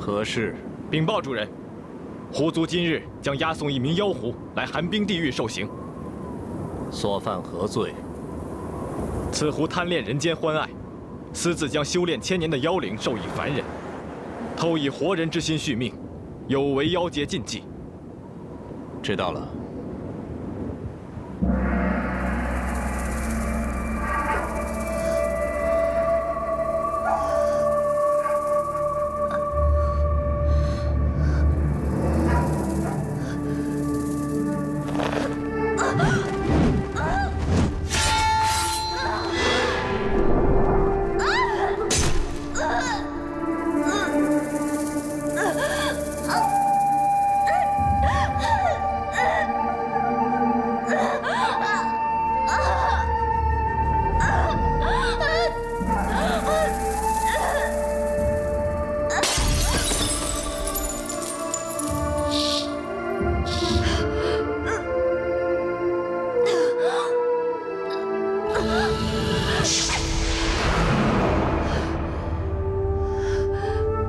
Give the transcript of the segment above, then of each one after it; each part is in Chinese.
何事？禀报主人，狐族今日将押送一名妖狐来寒冰地狱受刑。所犯何罪？此狐贪恋人间欢爱，私自将修炼千年的妖灵授以凡人，偷以活人之心续命，有违妖界禁忌。知道了。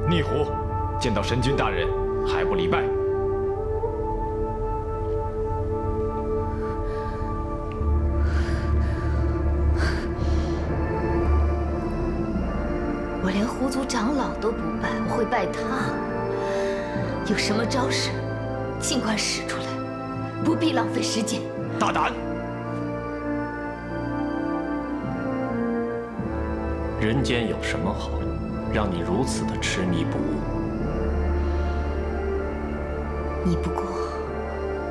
逆狐，见到神君大人还不礼拜？我连狐族长老都不拜，我会拜他？有什么招式，尽管使出来，不必浪费时间。大胆！人间有什么好？ 让你如此的痴迷不悟，你不过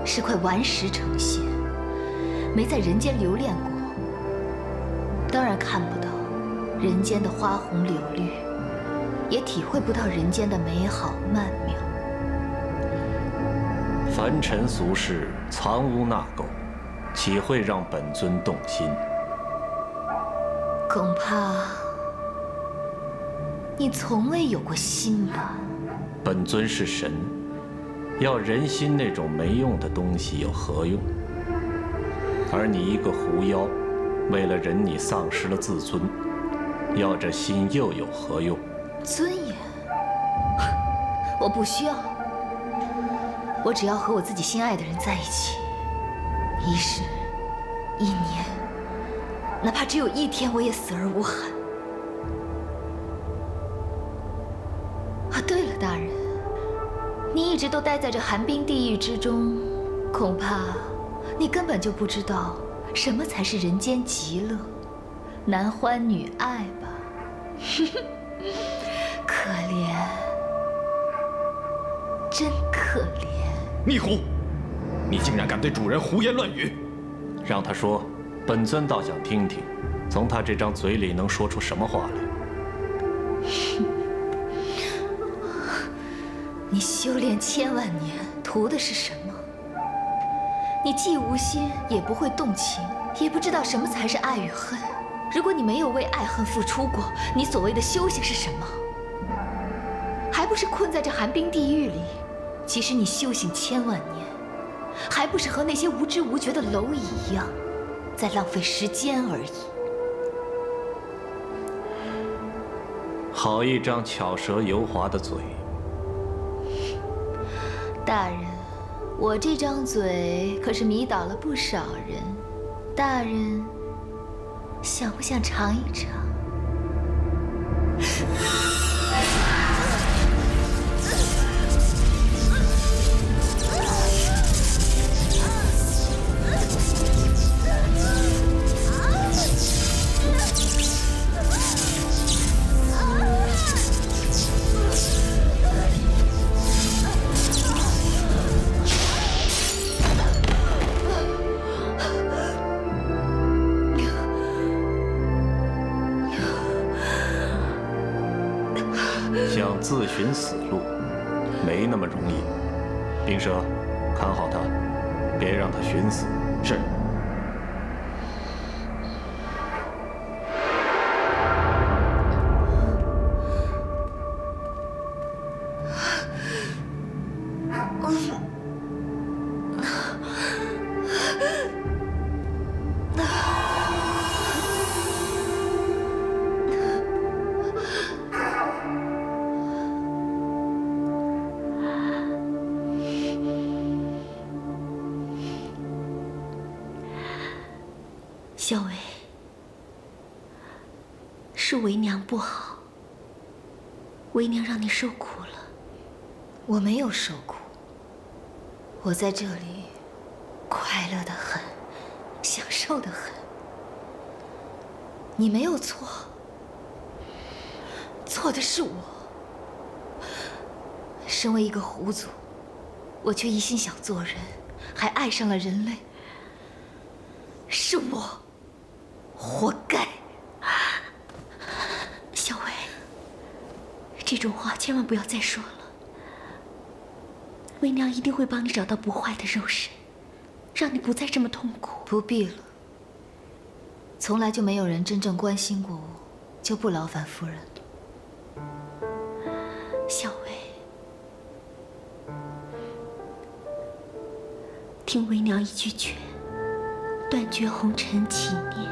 是块顽石成仙，没在人间留恋过，当然看不到人间的花红柳绿，也体会不到人间的美好曼妙。凡尘俗世，藏污纳垢，岂会让本尊动心？恐怕。 你从未有过心吧？本尊是神，要人心那种没用的东西有何用？而你一个狐妖，为了人你丧失了自尊，要这心又有何用？尊严，我不需要。我只要和我自己心爱的人在一起，一世、一年，哪怕只有一天，我也死而无憾。 对了，大人，你一直都待在这寒冰地狱之中，恐怕你根本就不知道什么才是人间极乐，男欢女爱吧？可怜，真可怜！逆狐，你竟然敢对主人胡言乱语！让他说，本尊倒想听听，从他这张嘴里能说出什么话来。你修炼千万年，图的是什么？你既无心，也不会动情，也不知道什么才是爱与恨。如果你没有为爱恨付出过，你所谓的修行是什么？还不是困在这寒冰地狱里？即使你修行千万年，还不是和那些无知无觉的蝼蚁一样，在浪费时间而已。好一张巧舌油滑的嘴！ 大人，我这张嘴可是迷倒了不少人。大人，想不想尝一尝？想自寻死路，没那么容易。冰蛇，看好他，别让他寻死。是。小薇，是为娘不好，为娘让你受苦了。我没有受苦，我在这里快乐得很，享受得很。你没有错，错的是我。身为一个狐族，我却一心想做人，还爱上了人类。是我活该。小薇，这种话千万不要再说了。为娘一定会帮你找到不坏的肉身，让你不再这么痛苦。不必了，从来就没有人真正关心过我，就不劳烦夫人了。小薇，听为娘一句劝，断绝红尘起念，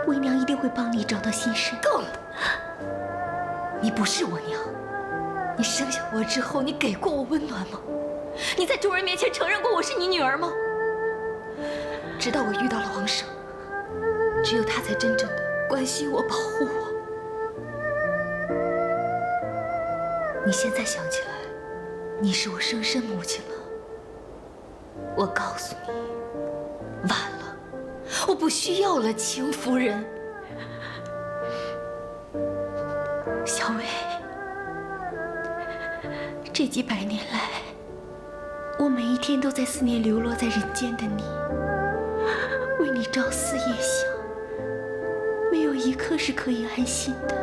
为娘一定会帮你找到新生。够了！你不是我娘，你生下我之后，你给过我温暖吗？你在众人面前承认过我是你女儿吗？直到我遇到了王生，只有他才真正的关心我、保护我。你现在想起来，你是我生身母亲了。我告诉你，晚了，我不需要了，秦夫人。小薇，这几百年来，我每一天都在思念流落在人间的你，为你朝思夜想，没有一刻是可以安心的。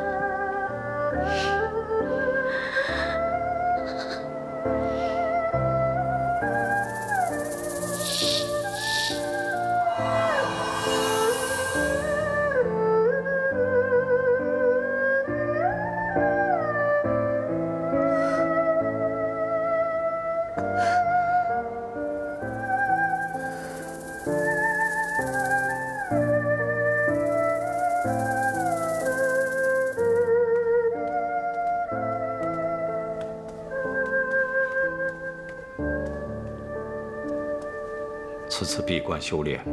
此次闭关修炼，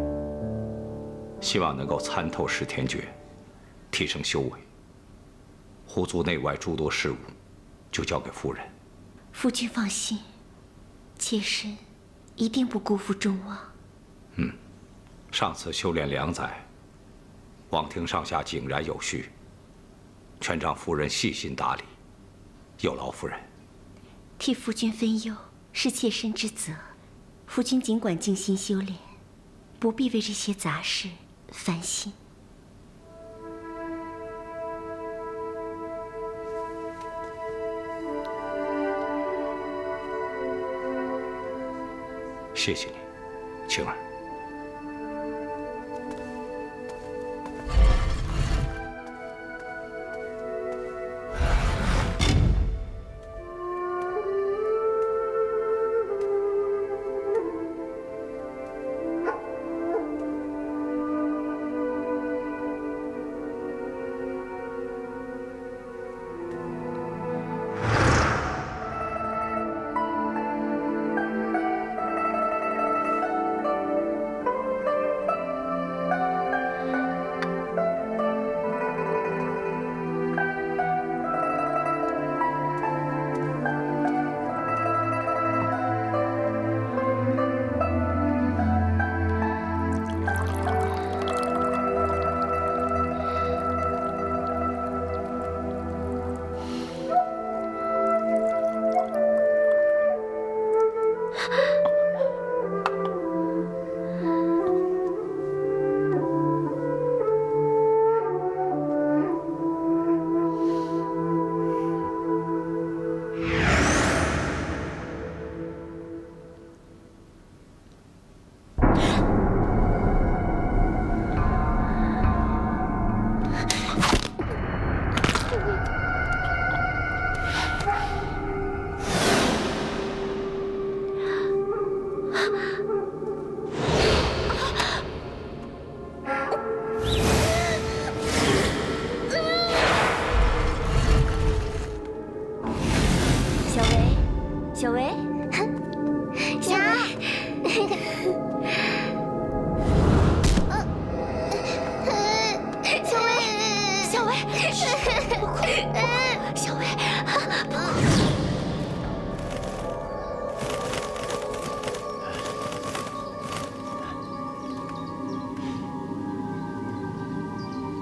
希望能够参透十天诀，提升修为。狐族内外诸多事务，就交给夫人。夫君放心，妾身一定不辜负众望。上次修炼2载，王庭上下井然有序，全仗夫人细心打理，有劳夫人。替夫君分忧是妾身之责，夫君尽管静心修炼，不必为这些杂事烦心。谢谢你，晴儿。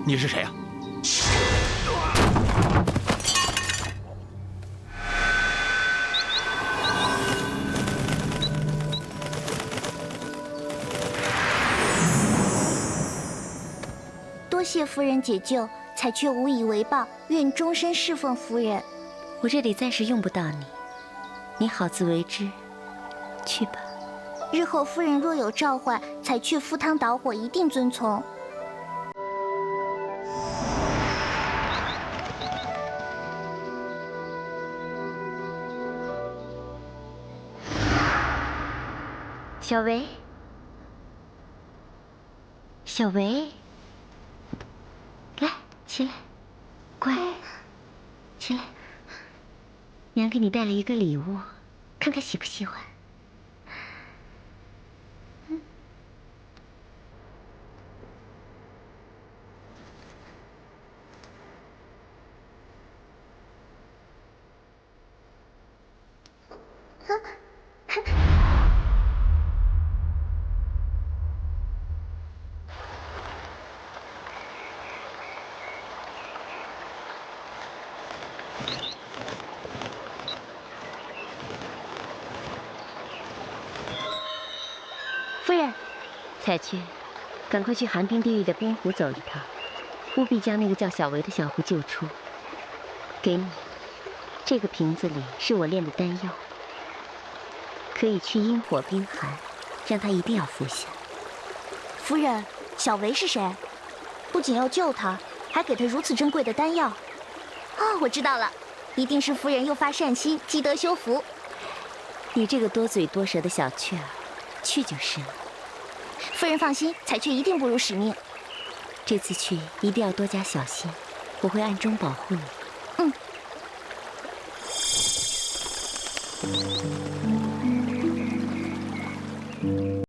你是谁呀？多谢夫人解救，彩雀无以为报，愿终身侍奉夫人。我这里暂时用不到你，你好自为之，去吧。日后夫人若有召唤，彩雀赴汤蹈火一定遵从。小维，小维，来，起来，乖，起来。娘给你带了一个礼物，看看喜不喜欢。夫人，彩雀，赶快去寒冰地狱的冰湖走一趟，务必将那个叫小维的小狐救出。给你，这个瓶子里是我炼的丹药，可以去阴火冰寒，让他一定要服下。夫人，小维是谁？不仅要救他，还给他如此珍贵的丹药。哦，我知道了，一定是夫人又发善心，积德修福。你这个多嘴多舌的小雀儿，去就是了。夫人放心，彩雀一定不辱使命。这次去一定要多加小心，我会暗中保护你。嗯。